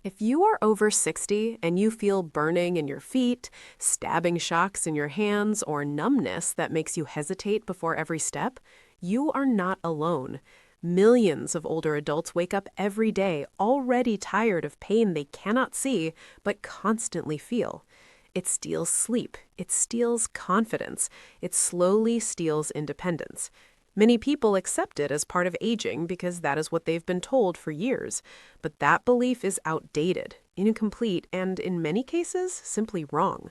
If you are over 60 and you feel burning in your feet, stabbing shocks in your hands, or numbness that makes you hesitate before every step, you are not alone. Millions of older adults wake up every day already tired of pain they cannot see but constantly feel. It steals sleep, it steals confidence, it slowly steals independence. Many people accept it as part of aging because that is what they've been told for years. But that belief is outdated, incomplete, and in many cases, simply wrong.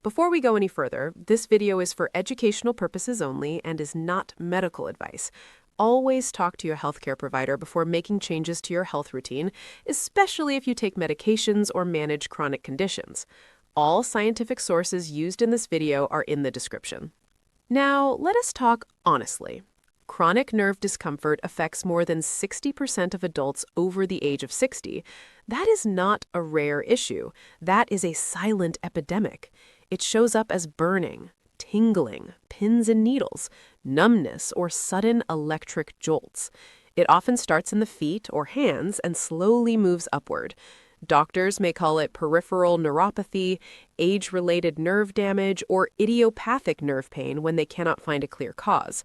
Before we go any further, this video is for educational purposes only and is not medical advice. Always talk to your healthcare provider before making changes to your health routine, especially if you take medications or manage chronic conditions. All scientific sources used in this video are in the description. Now, let us talk honestly. Chronic nerve discomfort affects more than 60% of adults over the age of 60. That is not a rare issue. That is a silent epidemic. It shows up as burning, tingling, pins and needles, numbness, or sudden electric jolts. It often starts in the feet or hands and slowly moves upward. Doctors may call it peripheral neuropathy, age-related nerve damage, or idiopathic nerve pain when they cannot find a clear cause.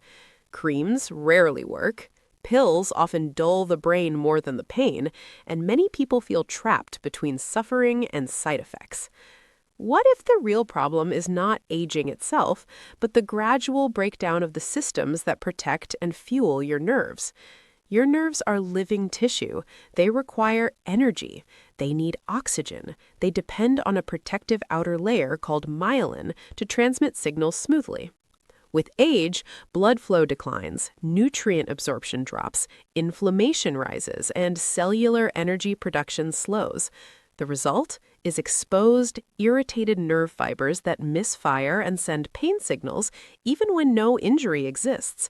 Creams rarely work. Pills often dull the brain more than the pain, and many people feel trapped between suffering and side effects. What if the real problem is not aging itself, but the gradual breakdown of the systems that protect and fuel your nerves? Your nerves are living tissue. They require energy. They need oxygen. They depend on a protective outer layer called myelin to transmit signals smoothly. With age, blood flow declines, nutrient absorption drops, inflammation rises, and cellular energy production slows. The result is exposed, irritated nerve fibers that misfire and send pain signals even when no injury exists.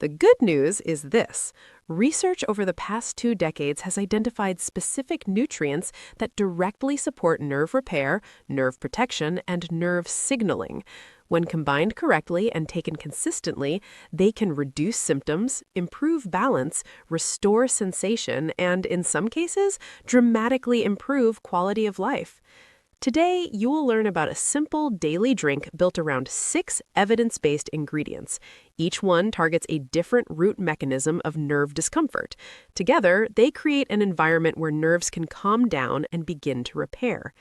The good news is this. Research over the past 2 decades has identified specific nutrients that directly support nerve repair, nerve protection, and nerve signaling. When combined correctly and taken consistently, they can reduce symptoms, improve balance, restore sensation, and in some cases, dramatically improve quality of life. Today, you will learn about a simple daily drink built around 6 evidence-based ingredients. Each one targets a different root mechanism of nerve discomfort. Together, they create an environment where nerves can calm down and begin to repair.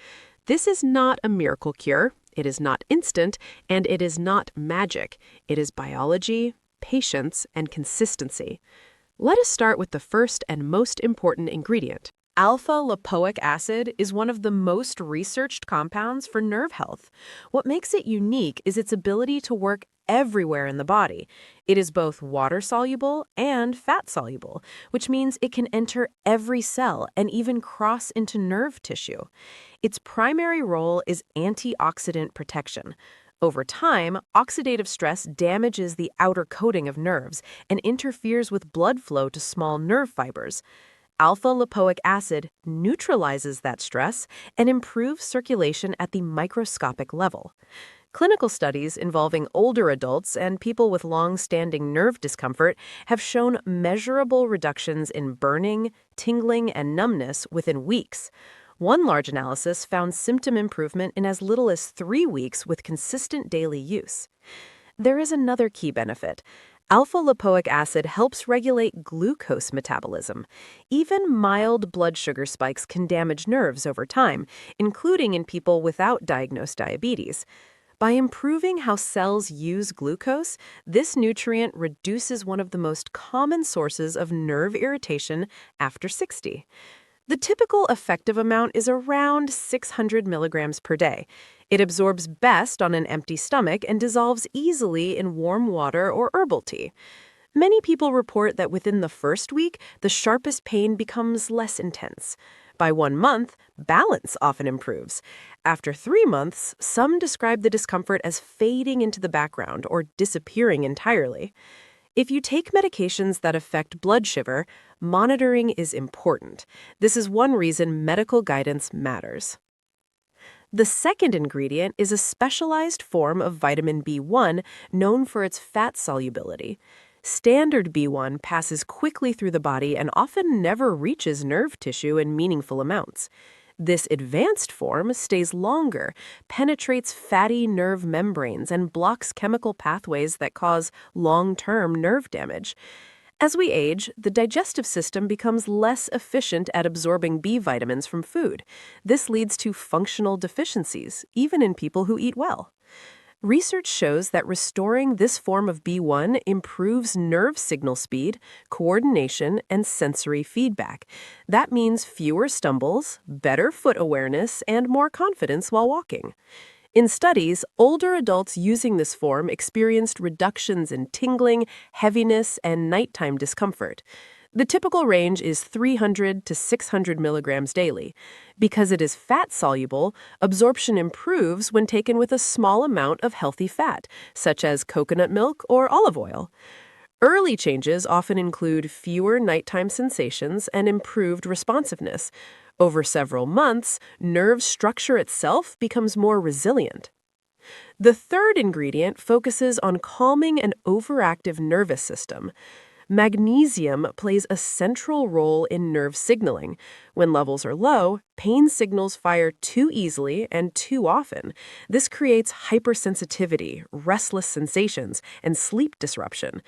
This is not a miracle cure, it is not instant, and it is not magic. It is biology, patience, and consistency. Let us start with the first and most important ingredient. Alpha-lipoic acid is one of the most researched compounds for nerve health. What makes it unique is its ability to work everywhere in the body. It is both water-soluble and fat-soluble, which means it can enter every cell and even cross into nerve tissue. Its primary role is antioxidant protection. Over time, oxidative stress damages the outer coating of nerves and interferes with blood flow to small nerve fibers. Alpha-lipoic acid neutralizes that stress and improves circulation at the microscopic level. Clinical studies involving older adults and people with long-standing nerve discomfort have shown measurable reductions in burning, tingling, and numbness within weeks. One large analysis found symptom improvement in as little as 3 weeks with consistent daily use. There is another key benefit. Alpha-lipoic acid helps regulate glucose metabolism. Even mild blood sugar spikes can damage nerves over time, including in people without diagnosed diabetes. By improving how cells use glucose, this nutrient reduces one of the most common sources of nerve irritation after 60. The typical effective amount is around 600 milligrams per day. It absorbs best on an empty stomach and dissolves easily in warm water or herbal tea. Many people report that within the first week, the sharpest pain becomes less intense. By 1 month, balance often improves. After 3 months, some describe the discomfort as fading into the background or disappearing entirely. If you take medications that affect blood sugar, monitoring is important. This is one reason medical guidance matters. The second ingredient is a specialized form of vitamin B1 known for its fat solubility. Standard B1 passes quickly through the body and often never reaches nerve tissue in meaningful amounts. This advanced form stays longer, penetrates fatty nerve membranes, and blocks chemical pathways that cause long-term nerve damage. As we age, the digestive system becomes less efficient at absorbing B vitamins from food. This leads to functional deficiencies, even in people who eat well. Research shows that restoring this form of B1 improves nerve signal speed, coordination, and sensory feedback. That means fewer stumbles, better foot awareness, and more confidence while walking. In studies, older adults using this form experienced reductions in tingling, heaviness, and nighttime discomfort. The typical range is 300 to 600 milligrams daily. Because it is fat-soluble, absorption improves when taken with a small amount of healthy fat, such as coconut milk or olive oil. Early changes often include fewer nighttime sensations and improved responsiveness. Over several months, nerve structure itself becomes more resilient. The third ingredient focuses on calming an overactive nervous system. Magnesium plays a central role in nerve signaling. When levels are low, pain signals fire too easily and too often. This creates hypersensitivity, restless sensations, and sleep disruption.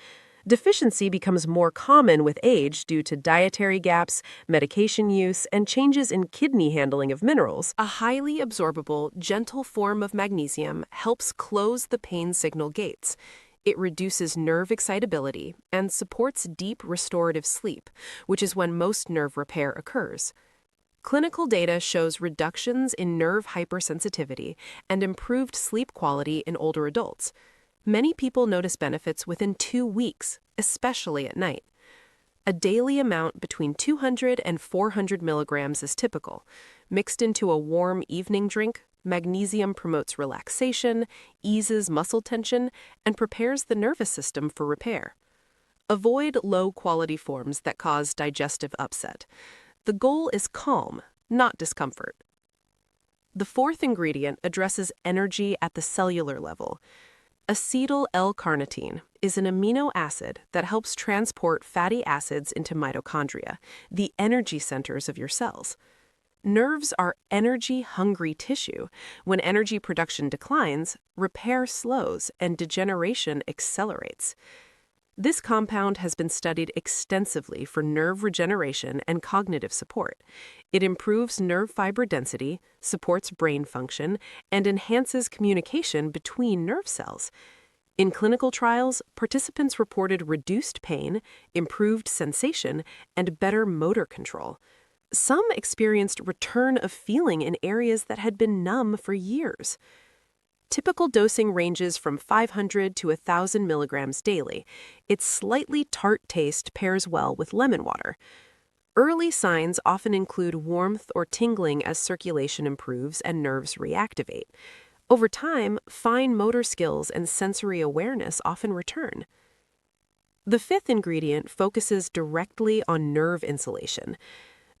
Deficiency becomes more common with age due to dietary gaps, medication use, and changes in kidney handling of minerals. A highly absorbable, gentle form of magnesium helps close the pain signal gates. It reduces nerve excitability and supports deep restorative sleep, which is when most nerve repair occurs. Clinical data shows reductions in nerve hypersensitivity and improved sleep quality in older adults. Many people notice benefits within 2 weeks, especially at night. A daily amount between 200 and 400 milligrams is typical. Mixed into a warm evening drink, magnesium promotes relaxation, eases muscle tension, and prepares the nervous system for repair. Avoid low-quality forms that cause digestive upset. The goal is calm, not discomfort. The fourth ingredient addresses energy at the cellular level. Acetyl L-carnitine is an amino acid that helps transport fatty acids into mitochondria, the energy centers of your cells. Nerves are energy-hungry tissue. When energy production declines, repair slows and degeneration accelerates. This compound has been studied extensively for nerve regeneration and cognitive support. It improves nerve fiber density, supports brain function, and enhances communication between nerve cells. In clinical trials, participants reported reduced pain, improved sensation, and better motor control. Some experienced return of feeling in areas that had been numb for years. Typical dosing ranges from 500 to 1,000 milligrams daily. Its slightly tart taste pairs well with lemon water. Early signs often include warmth or tingling as circulation improves and nerves reactivate. Over time, fine motor skills and sensory awareness often return. The fifth ingredient focuses directly on nerve insulation.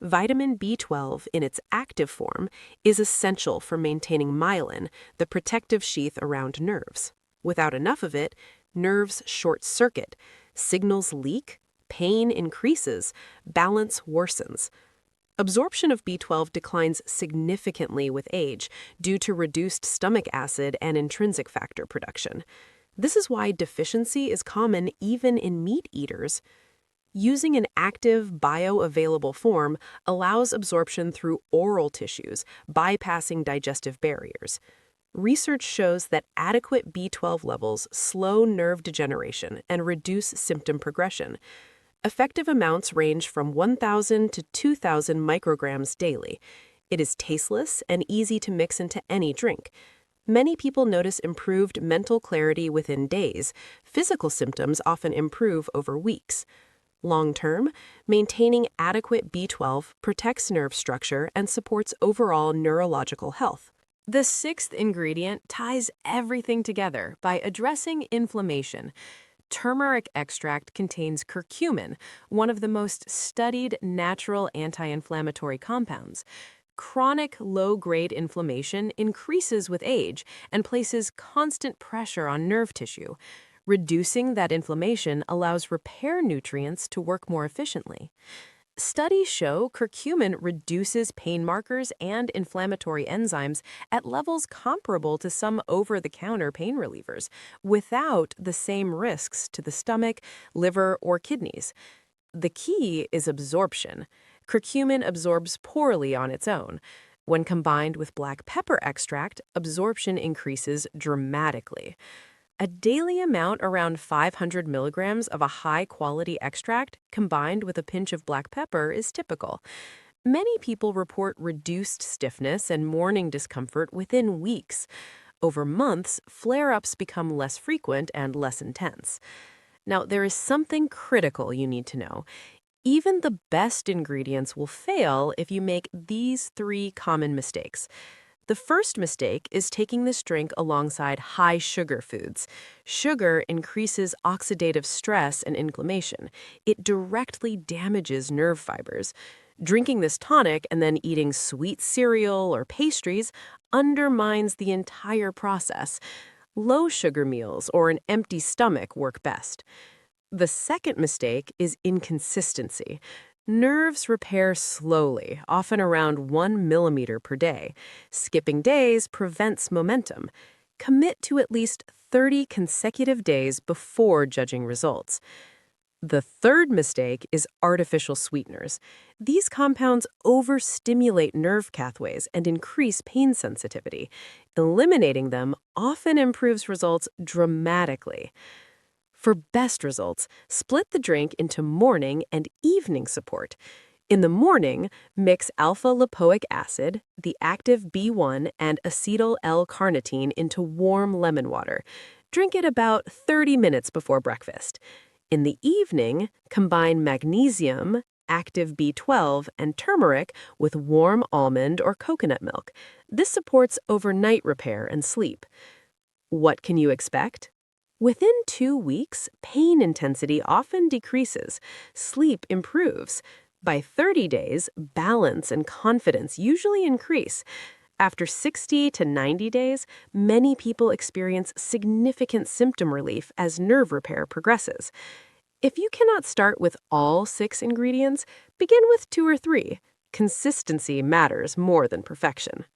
Vitamin B12 in its active form is essential for maintaining myelin, the protective sheath around nerves. Without enough of it, nerves short-circuit, signals leak, pain increases, balance worsens. Absorption of B12 declines significantly with age due to reduced stomach acid and intrinsic factor production. This is why deficiency is common even in meat eaters. Using an active, bioavailable form allows absorption through oral tissues, bypassing digestive barriers. Research shows that adequate B12 levels slow nerve degeneration and reduce symptom progression. Effective amounts range from 1,000 to 2,000 micrograms daily. It is tasteless and easy to mix into any drink. Many people notice improved mental clarity within days. Physical symptoms often improve over weeks. Long-term, maintaining adequate B12 protects nerve structure and supports overall neurological health. The sixth ingredient ties everything together by addressing inflammation. Turmeric extract contains curcumin, one of the most studied natural anti-inflammatory compounds. Chronic low-grade inflammation increases with age and places constant pressure on nerve tissue. Reducing that inflammation allows repair nutrients to work more efficiently. Studies show curcumin reduces pain markers and inflammatory enzymes at levels comparable to some over-the-counter pain relievers, without the same risks to the stomach, liver, or kidneys. The key is absorption. Curcumin absorbs poorly on its own. When combined with black pepper extract, absorption increases dramatically. A daily amount around 500 milligrams of a high-quality extract combined with a pinch of black pepper is typical. Many people report reduced stiffness and morning discomfort within weeks. Over months, flare-ups become less frequent and less intense. Now, there is something critical you need to know. Even the best ingredients will fail if you make these 3 common mistakes. The first mistake is taking this drink alongside high-sugar foods. Sugar increases oxidative stress and inflammation. It directly damages nerve fibers. Drinking this tonic and then eating sweet cereal or pastries undermines the entire process. Low-sugar meals or an empty stomach work best. The second mistake is inconsistency. Nerves repair slowly, often around 1 millimeter per day. Skipping days prevents momentum. Commit to at least 30 consecutive days before judging results. The third mistake is artificial sweeteners. These compounds overstimulate nerve pathways and increase pain sensitivity. Eliminating them often improves results dramatically. For best results, split the drink into morning and evening support. In the morning, mix alpha-lipoic acid, the active B1, and acetyl L-carnitine into warm lemon water. Drink it about 30 minutes before breakfast. In the evening, combine magnesium, active B12, and turmeric with warm almond or coconut milk. This supports overnight repair and sleep. What can you expect? Within 2 weeks, pain intensity often decreases. Sleep improves. By 30 days, balance and confidence usually increase. After 60 to 90 days, many people experience significant symptom relief as nerve repair progresses. If you cannot start with all 6 ingredients, begin with 2 or 3. Consistency matters more than perfection.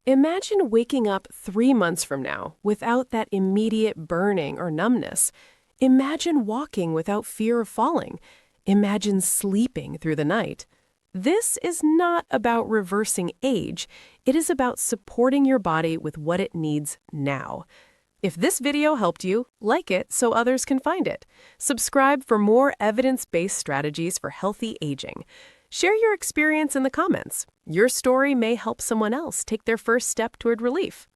Imagine waking up 3 months from now without that immediate burning or numbness. Imagine walking without fear of falling. Imagine sleeping through the night. This is not about reversing age. It is about supporting your body with what it needs now. If this video helped you, like it so others can find it. Subscribe for more evidence-based strategies for healthy aging. Share your experience in the comments. Your story may help someone else take their first step toward relief.